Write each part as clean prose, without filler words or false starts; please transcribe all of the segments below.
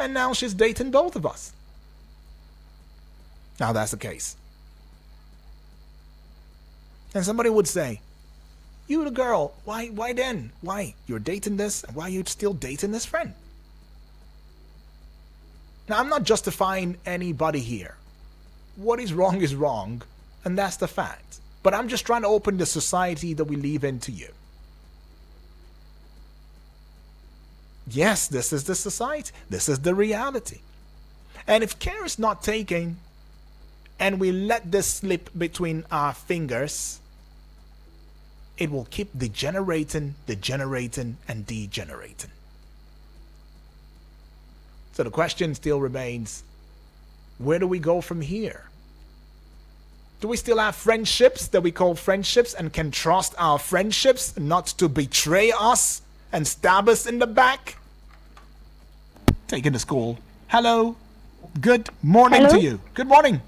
and now she's dating both of us. Now that's the case. And somebody would say, you the girl, why then? Why? You're dating this, and why are you still dating this friend? Now, I'm not justifying anybody here. What is wrong, and that's the fact. But I'm just trying to open the society that we live in to you. Yes, this is the society. This is the reality. And if care is not taken, and we let this slip between our fingers, it will keep degenerating, and degenerating. So the question still remains, where do we go from here? Do we still have friendships that we call friendships and can trust our friendships not to betray us and stab us in the back? Taking the school. Hello. Good morning to you. Good morning.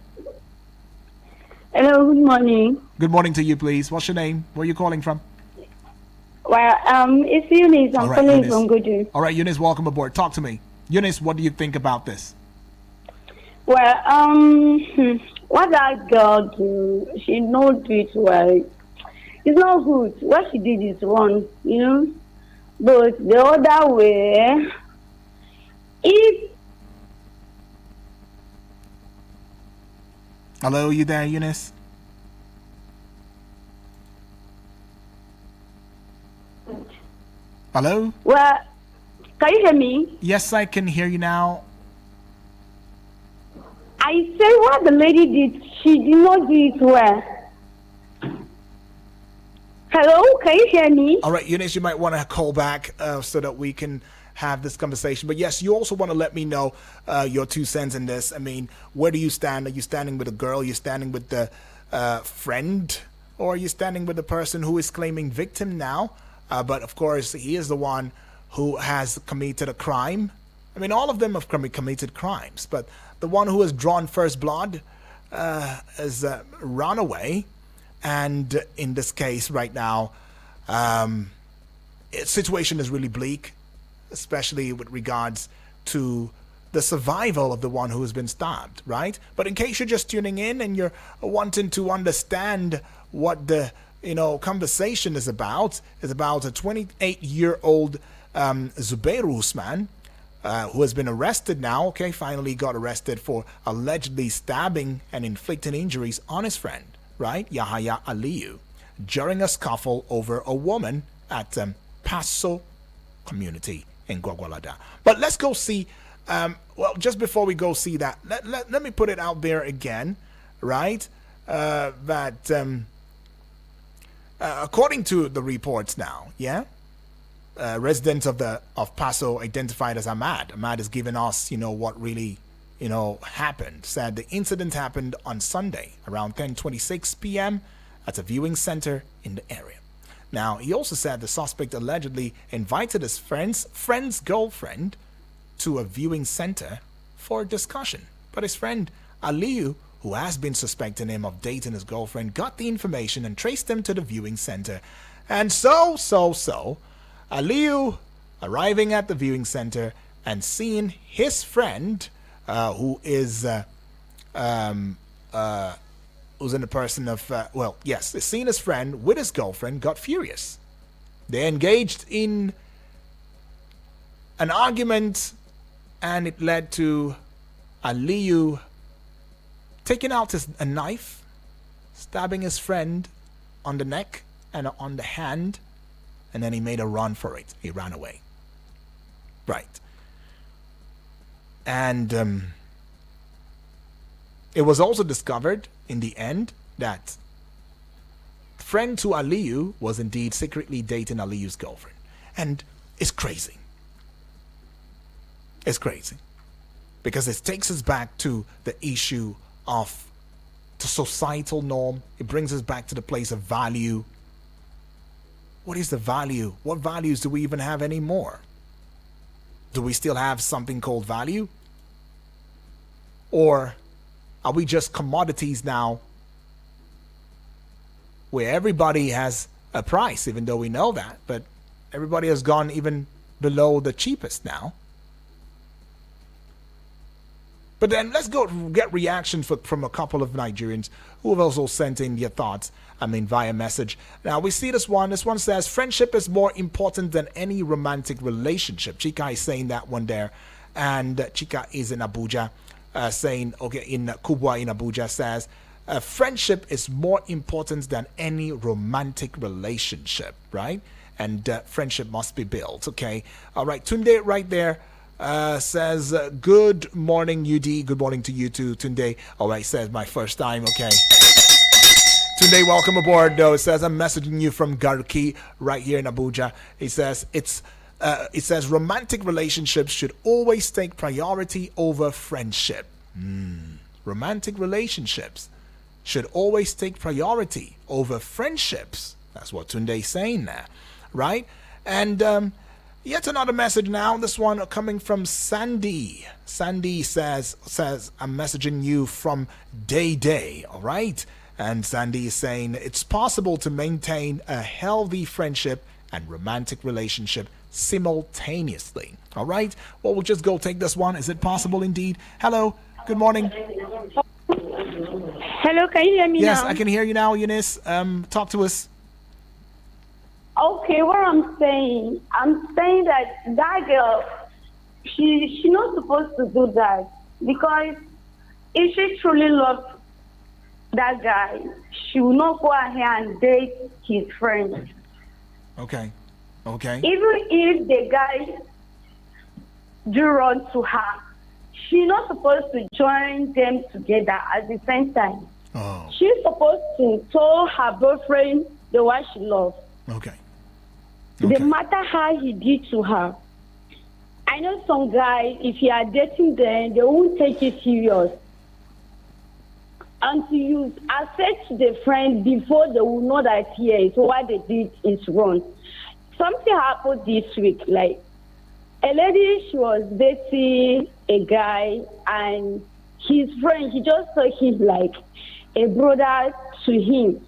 Hello, good morning. Good morning to you, please. What's your name? Where are you calling from? Well, it's Eunice. I'm calling Eunice. from Godu. All right, Eunice, welcome aboard. Talk to me. Eunice, what do you think about this? Well, what that girl do, she don't do it well. It's not good. What she did is wrong, you know. But the other way, if... Hello, you there, Eunice? Hello? Well, can you hear me? Yes, I can hear you now. I said what the lady did, she did not do it well. Hello, can you hear me? All right, Eunice, you might want to call back so that we can have this conversation. But yes, you also want to let me know your 2 cents in this. I mean, where do you stand? Are you standing with a girl? Are you standing with the friend? Or are you standing with the person who is claiming victim now? But of course, he is the one who has committed a crime. I mean, all of them have committed crimes, but the one who has drawn first blood has run away. And in this case right now, situation is really bleak, especially with regards to the survival of the one who has been stabbed, right? But in case you're just tuning in and you're wanting to understand what the conversation is about a 28-year-old Zubair Usman, who has been arrested now, finally got arrested for allegedly stabbing and inflicting injuries on his friend, right, Yahya Aliyu, during a scuffle over a woman at Paso community in Gwagwalada. But let's go see, just before we go see that, let me put it out there again, right, that according to the reports now, residents of Paso identified as Ahmad. Ahmad has given us, what really, happened. Said the incident happened on Sunday around 10:26 p.m. at a viewing center in the area. Now, he also said the suspect allegedly invited his friend's girlfriend to a viewing center for a discussion. But his friend Aliyu, who has been suspecting him of dating his girlfriend, got the information and traced him to the viewing center. And so, Aliyu arriving at the viewing center and seeing his friend, who is who's in the person of, seeing his friend with his girlfriend, got furious. They engaged in an argument, and it led to Aliyu taking out a knife, stabbing his friend on the neck and on the hand, and then he made a run for it. He ran away. Right. And it was also discovered in the end that friend to Aliyu was indeed secretly dating Aliyu's girlfriend. And it's crazy. It's crazy. Because it takes us back to the issue of the societal norm. It brings us back to the place of value. What is the value? What values do we even have anymore? Do we still have something called value? Or are we just commodities now where everybody has a price, even though we know that, but everybody has gone even below the cheapest now? But then let's go get reactions from a couple of Nigerians who have also sent in their thoughts, via message. Now, we see this one. This one says, friendship is more important than any romantic relationship. Chika is saying that one there. And Chika is in Abuja, saying, okay, in Kubwa in Abuja says, friendship is more important than any romantic relationship, right? And friendship must be built, okay? All right, Tunde right there says, good morning, UD. Good morning to you too, Tunde. All right, says my first time, okay. Tunde, welcome aboard, though. It says, I'm messaging you from Garki right here in Abuja. He says, it says romantic relationships should always take priority over friendship. Romantic relationships should always take priority over friendships. That's what Tunde is saying there, right? And yet another message now. This one coming from Sandy. Sandy says, I'm messaging you from Day, all right? And Sandy is saying, it's possible to maintain a healthy friendship and romantic relationship simultaneously. All right? Well, we'll just go take this one. Is it possible indeed? Hello. Good morning. Hello, can you hear me now? Yes, I can hear you now, Eunice. Talk to us. Okay, what I'm saying that girl, she's not supposed to do that, because if she truly loves that guy, she will not go ahead and date his friend. Okay. Even if the guy do wrong to her, she's not supposed to join them together at the same time. Oh. She's supposed to tell her boyfriend the one she loves. Okay. No matter how he did to her. I know some guys, if you are dating them, they won't take it serious until you accept the friend before they will know that yes, what they did is wrong. Something happened this week. Like a lady, she was dating a guy, and his friend, he just saw him like a brother to him.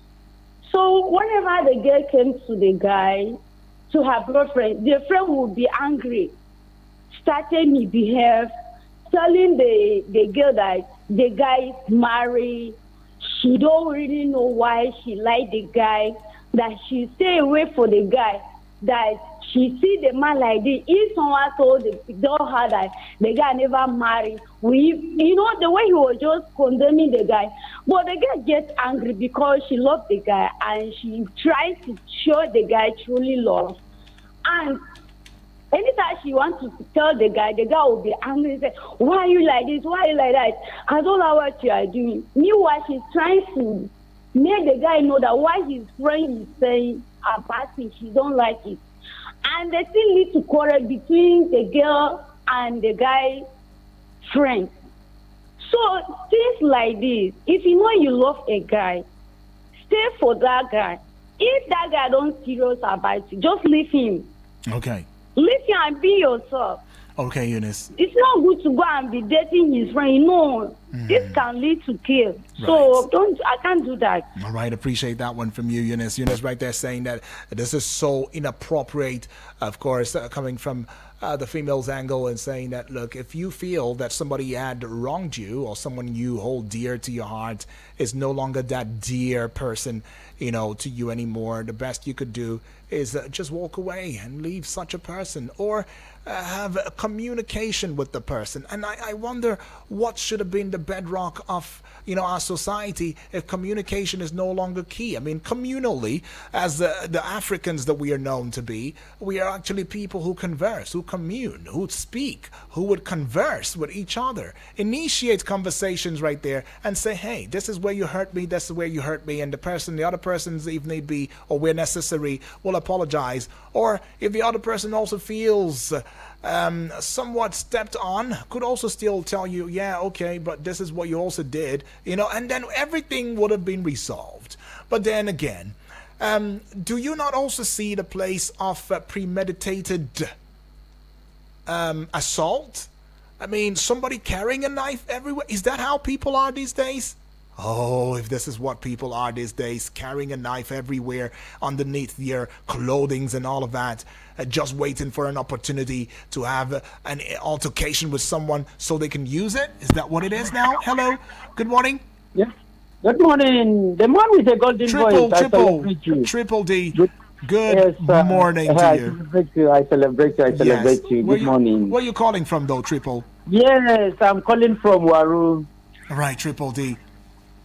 So whenever the girl came to the guy, to her boyfriend, the friend would be angry, started misbehave, telling the girl that the guy is married. She don't really know why she like the guy, that she stay away from the guy, that she see the man like this. If someone told her that the guy never married, the way he was just condemning the guy. But the girl gets angry because she loves the guy, and she tries to show the guy truly love. And anytime she wants to tell the guy will be angry and say, why are you like this? Why are you like that? I don't know what you are doing. Meanwhile, she's trying to make the guy know that what his friend is saying about him, she don't like it. And they still need to quarrel between the girl and the guy's friend. So things like this, if you know you love a guy, stay for that guy. If that guy don't serious about you, just leave him. Okay. Leave him and be yourself. Okay, Eunice. It's not good to go and be dating his friend. No, this can lead to kill. So I can't do that. All right, appreciate that one from you, Eunice. Eunice right there saying that this is so inappropriate, of course, coming from the female's angle, and saying that, look, if you feel that somebody had wronged you, or someone you hold dear to your heart is no longer that dear person, to you anymore, the best you could do is just walk away and leave such a person, or have a communication with the person. And I wonder what should have been the bedrock of our society if communication is no longer key. I mean, communally, as the Africans that we are known to be, we are actually people who converse, who commune, who speak, who would converse with each other, initiate conversations right there, and say, hey, this is where you hurt me, this is where you hurt me, and the other person's, if need be, or where necessary, will apologize. Or if the other person also feels somewhat stepped on, could also still tell you, yeah, okay, but this is what you also did, and then everything would have been resolved. But then again, do you not also see the place of premeditated assault? I mean, somebody carrying a knife everywhere. Is that how people are these days? Oh, if this is what people are these days, carrying a knife everywhere underneath their clothing and all of that, just waiting for an opportunity to have an altercation with someone so they can use it? Is that what it is now? Hello, good morning. Yeah. Good morning. The man with the golden voice. I celebrate you. Triple D. Good. Good Yes, morning to I you. celebrate you. I celebrate you. I celebrate you. Good morning. Where are you calling from, though, Triple? Yes, I'm calling from Waru. All right, Triple D.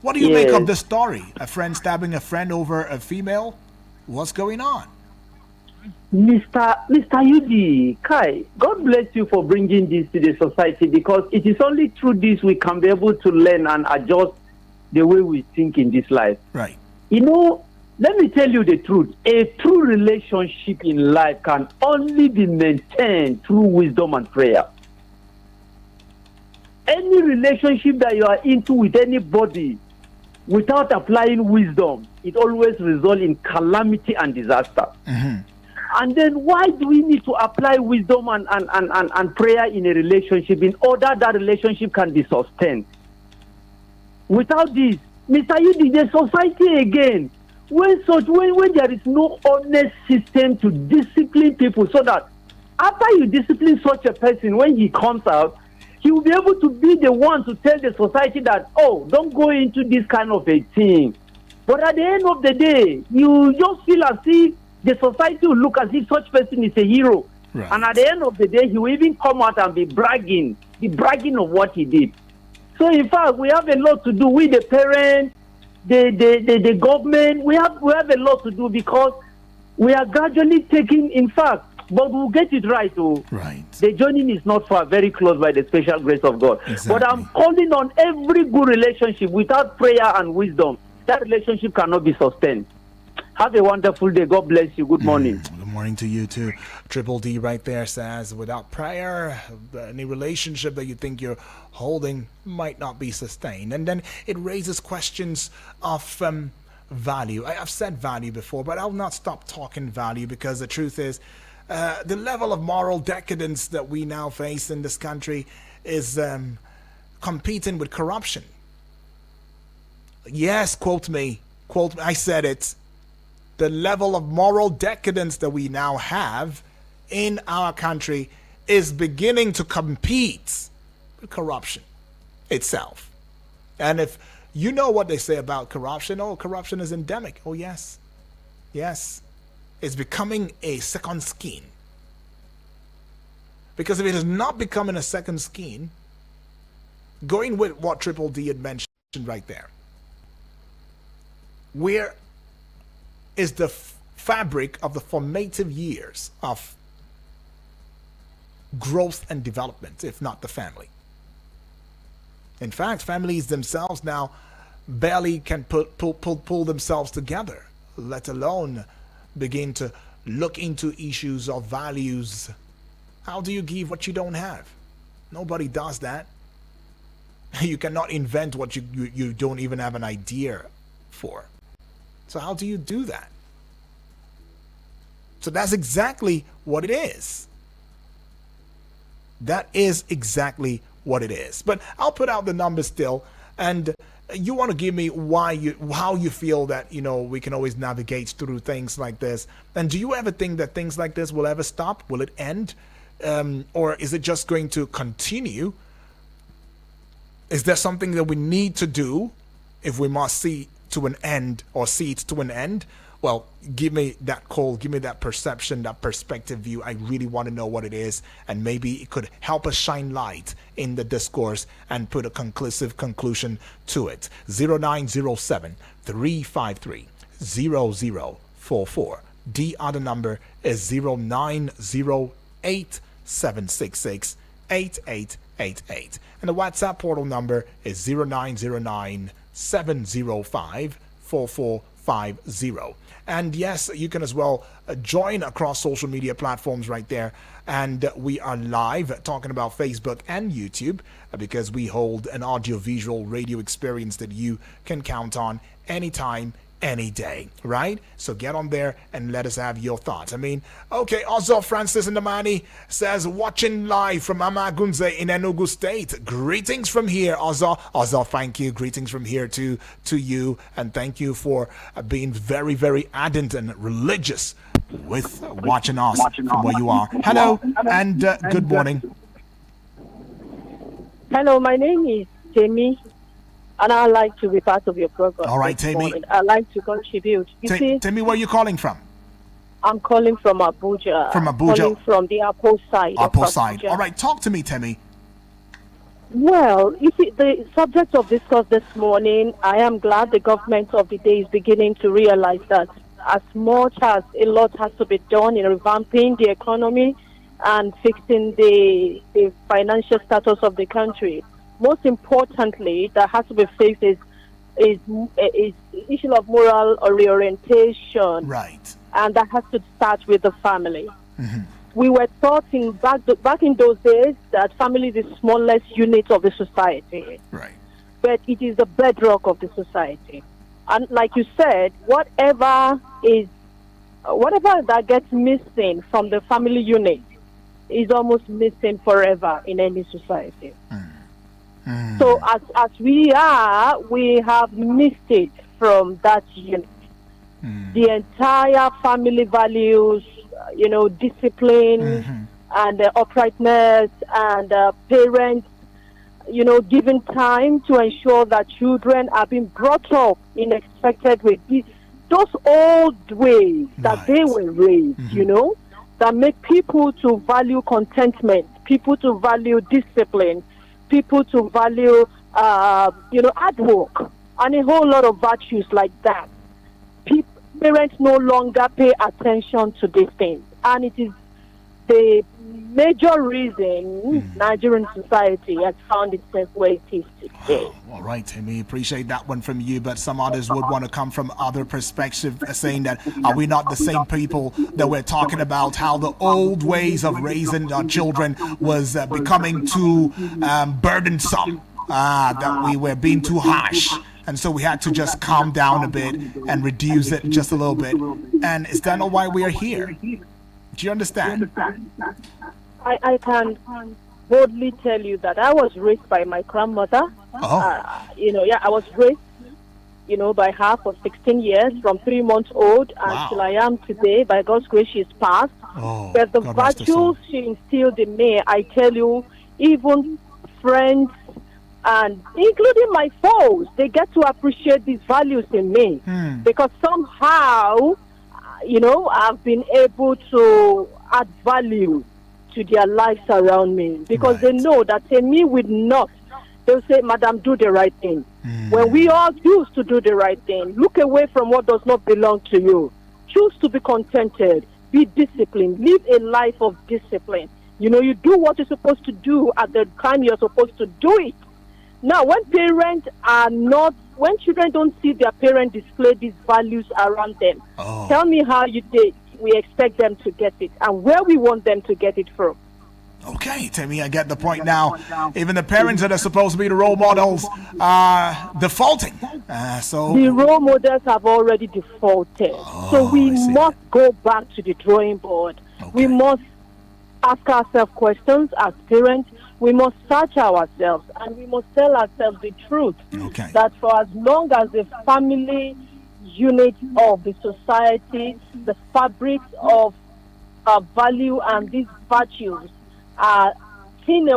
What do you make of the story? A friend stabbing a friend over a female? What's going on? Mr. Yudi, Kai, God bless you for bringing this to the society, because it is only through this we can be able to learn and adjust the way we think in this life. Right. You know, let me tell you the truth. A true relationship in life can only be maintained through wisdom and prayer. Any relationship that you are into with anybody without applying wisdom, it always results in calamity and disaster. Mm-hmm. And then why do we need to apply wisdom and prayer in a relationship in order that relationship can be sustained? Without this, Mr. Yudi, the society again, when there is no honest system to discipline people, so that after you discipline such a person, when he comes out, he will be able to be the one to tell the society that, oh, don't go into this kind of a thing. But at the end of the day, you just feel as if the society will look as if such person is a hero. Right. And at the end of the day, he will even come out and be bragging of what he did. So in fact, we have a lot to do with the parents, the government. We have a lot to do, because we are gradually taking, in fact, but we'll get it right. Oh. Right. The journey is not far, very close by the special grace of God. Exactly. But I'm calling on every good relationship. Without prayer and wisdom, that relationship cannot be sustained. Have a wonderful day. God bless you. Good morning. Good morning to you too. Triple D right there says, without prayer, any relationship that you think you're holding might not be sustained. And then it raises questions of value. I've said value before, but I'll not stop talking value, because the truth is, the level of moral decadence that we now face in this country is competing with corruption. Yes, quote me, I said it. The level of moral decadence that we now have in our country is beginning to compete with corruption itself. And if you know what they say about corruption, oh, corruption is endemic. Oh, yes. Yes. It's becoming a second skin. Because if it is not becoming a second skin, going with what Triple D had mentioned right there, where is the fabric of the formative years of growth and development, if not the family? In fact, families themselves now barely can pull themselves together, let alone begin to look into issues of values. How do you give what you don't have? Nobody does that. You cannot invent what you don't even have an idea for. So how do you do that? So that's exactly what it is. That is exactly what it is. But I'll put out the numbers still, and you want to give me how you feel that, we can always navigate through things like this. And do you ever think that things like this will ever stop? Will it end? Or is it just going to continue? Is there something that we need to do if we must see to an end, or see it to an end? Well, give me that call, give me that perception, that perspective view. I really want to know what it is, and maybe it could help us shine light in the discourse and put a conclusive conclusion to it. 0907 353 0044. The other number is 0908 766 8888. And the WhatsApp portal number is 0909 705 4450. And yes, you can as well join across social media platforms right there. And we are live talking about Facebook and YouTube, because we hold an audio-visual radio experience that you can count on anytime, any day, right? So get on there and let us have your thoughts. I mean, okay, also Francis Ndamani says, watching live from Amagunze in Enugu State. Greetings from here, Ozo. Ozo, thank you. Greetings from here to you, and thank you for being very, very ardent and religious with watching us from where you are. Hello, and good morning. Hello, my name is Jamie, and I'd like to be part of your program. All right, Tammy. I'd like to contribute. Tell me where you're calling from. I'm calling from Abuja. From Abuja. Calling from the Apo side. Apo side. All right, talk to me, Tammy. Well, you see, the subject of discourse this morning, I am glad the government of the day is beginning to realize that as much as a lot has to be done in revamping the economy and fixing the financial status of the country, most importantly, that has to be fixed is issue of moral reorientation. Right. And that has to start with the family. Mm-hmm. We were taught back in those days that family is the smallest unit of the society. Right. But it is the bedrock of the society. And like you said, whatever that gets missing from the family unit is almost missing forever in any society. So as we have missed it from that unit. The entire family values, discipline and uprightness and parents, giving time to ensure that children are being brought up in expected ways. Those old ways that they were raised, that make people to value contentment, people to value discipline, people to value, hard work, and a whole lot of virtues like that. Parents no longer pay attention to these things, and it is the major reason Nigerian society has found itself where it is today. All right, Timmy, appreciate that one from you, but some others would want to come from other perspectives, saying that are we not the same people that we're talking about how the old ways of raising our children was becoming too burdensome, that we were being too harsh. And so we had to just calm down a bit and reduce it just a little bit. And is that not why we are here? Do you understand? I can boldly tell you that I was raised by my grandmother. I was raised, by her for 16 years, from 3 months old until I am today. By God's grace, she's passed. But the virtues she instilled in me, I tell you, even friends, and including my foes, they get to appreciate these values in me because somehow, I've been able to add value to their lives around me because they know that me would not. They'll say, Madam, do the right thing. When we all choose to do the right thing, look away from what does not belong to you. Choose to be contented, be disciplined, live a life of discipline. You do what you're supposed to do at the time you're supposed to do it. Now, when children don't see their parents display these values around them, tell me how we expect them to get it and where we want them to get it from. Okay, Timmy, I get the point now. Even the parents that are supposed to be the role models are defaulting. The role models have already defaulted. So we must go back to the drawing board. Okay. We must ask ourselves questions as parents. We must search ourselves and we must tell ourselves the truth. Okay. That for as long as the family unit of the society, the fabric of value and these virtues are thin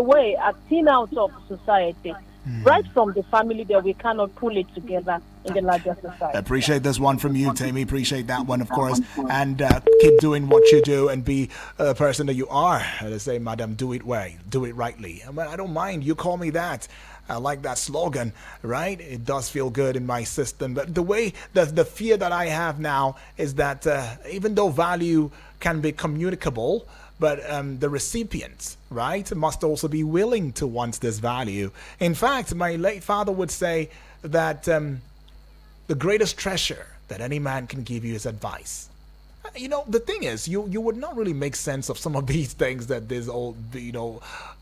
out of society. Right from the family that we cannot pull it together in the larger society. I appreciate this one from you, Tammy. Appreciate that one, of course. And keep doing what you do and be the person that you are. They say, Madam, do it rightly. I don't mind. You call me that. I like that slogan, right? It does feel good in my system. But the fear that I have now is that even though value can be communicable, but the recipients, right, must also be willing to want this value. In fact, my late father would say that the greatest treasure that any man can give you is advice. The thing is, you would not really make sense of some of these things that these old,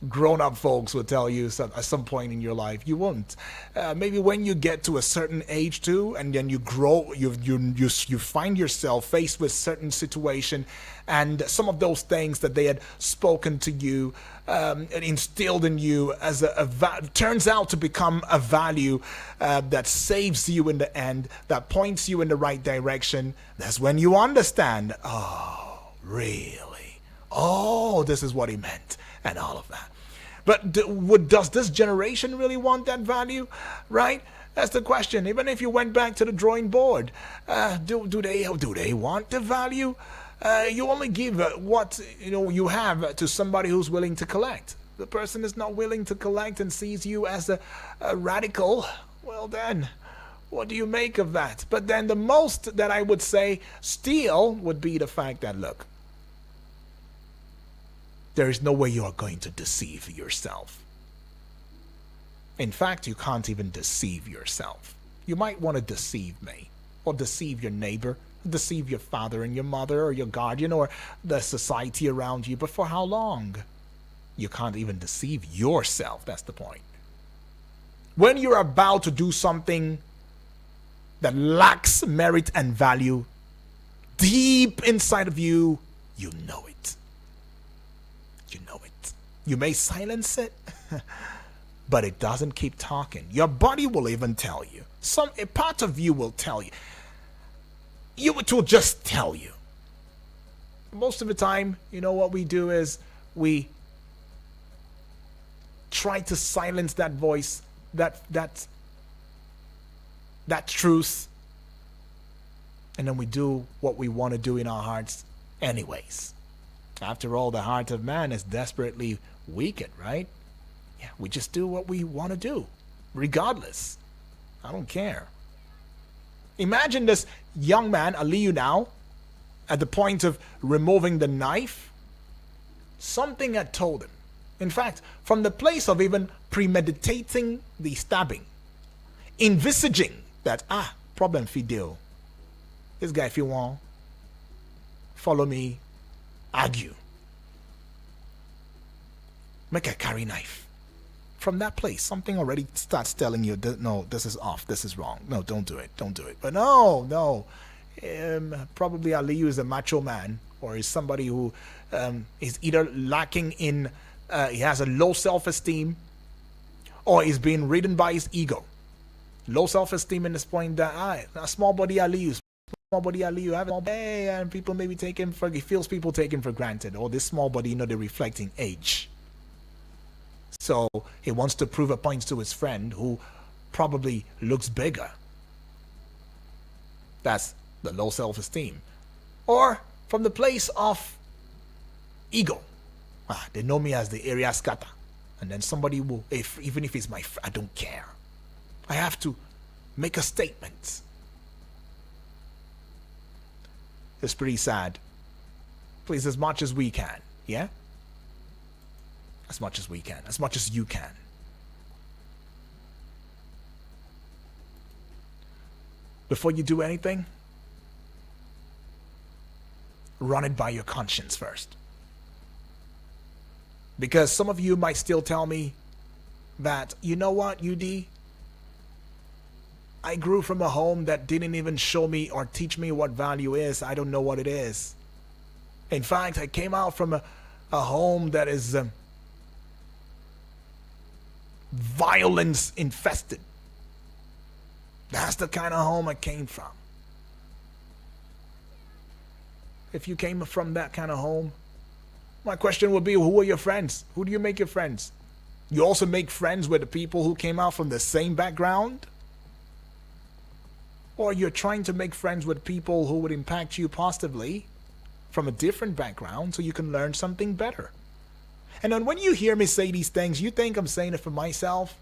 grown-up folks would tell you at some point in your life. You won't. Maybe when you get to a certain age too, and then you grow, you find yourself faced with certain situation, and some of those things that they had spoken to you, and instilled in you as turns out to become a value that saves you in the end, that points you in the right direction. That's when you understand, oh, really? Oh, this is what he meant, and all of that. But does this generation really want that value, right? That's the question. Even if you went back to the drawing board, do they want the value? You only give what you have to somebody who's willing to collect. The person is not willing to collect and sees you as a radical. Well then, what do you make of that? But then the most that I would say still would be the fact that, look, there is no way you are going to deceive yourself. In fact, you can't even deceive yourself. You might want to deceive me, or deceive your neighbor, deceive your father and your mother, or your guardian, or the society around you, but for how long? You can't even deceive yourself. That's the point. When you're about to do something that lacks merit and value, deep inside of you, you know it. You know it. You may silence it, but it doesn't keep talking. Your body will even tell you. A part of you will tell you. It will just tell you. Most of the time, what we do is we try to silence that voice, that truth, and then we do what we want to do in our hearts anyways. After all, the heart of man is desperately wicked, right? Yeah, we just do what we want to do, regardless. I don't care. Imagine this young man, Aliyu, now, at the point of removing the knife. Something had told him. In fact, from the place of even premeditating the stabbing, envisaging that, problem fidel. This guy, if you want, follow me, argue. Make a carry knife. From that place, something already starts telling you, no, this is off, this is wrong. No, don't do it. But no. Probably Aliyu is a macho man, or is somebody who is either lacking in, he has a low self-esteem, or is being ridden by his ego. Low self-esteem in this point that, a small body Aliyu, have a hey, and people maybe take him for, he feels people take him for granted, or this small body, they're reflecting age. So he wants to prove a point to his friend who probably looks bigger. That's the low self-esteem. Or from the place of ego. They know me as the area scatter. And then somebody will, even if it's my friend, I don't care. I have to make a statement. It's pretty sad. Please, as much as we can, yeah? As much as we can, as much as you can. Before you do anything, run it by your conscience first. Because some of you might still tell me that, you know what, UD? I grew from a home that didn't even show me or teach me what value is. I don't know what it is. In fact, I came out from a home that is violence infested. That's the kind of home I came from. If you came from that kind of home, my question would be, who are your friends? Who do you make your friends? You also make friends with the people who came out from the same background? Or you're trying to make friends with people who would impact you positively from a different background so you can learn something better? And then when you hear me say these things, you think I'm saying it for myself?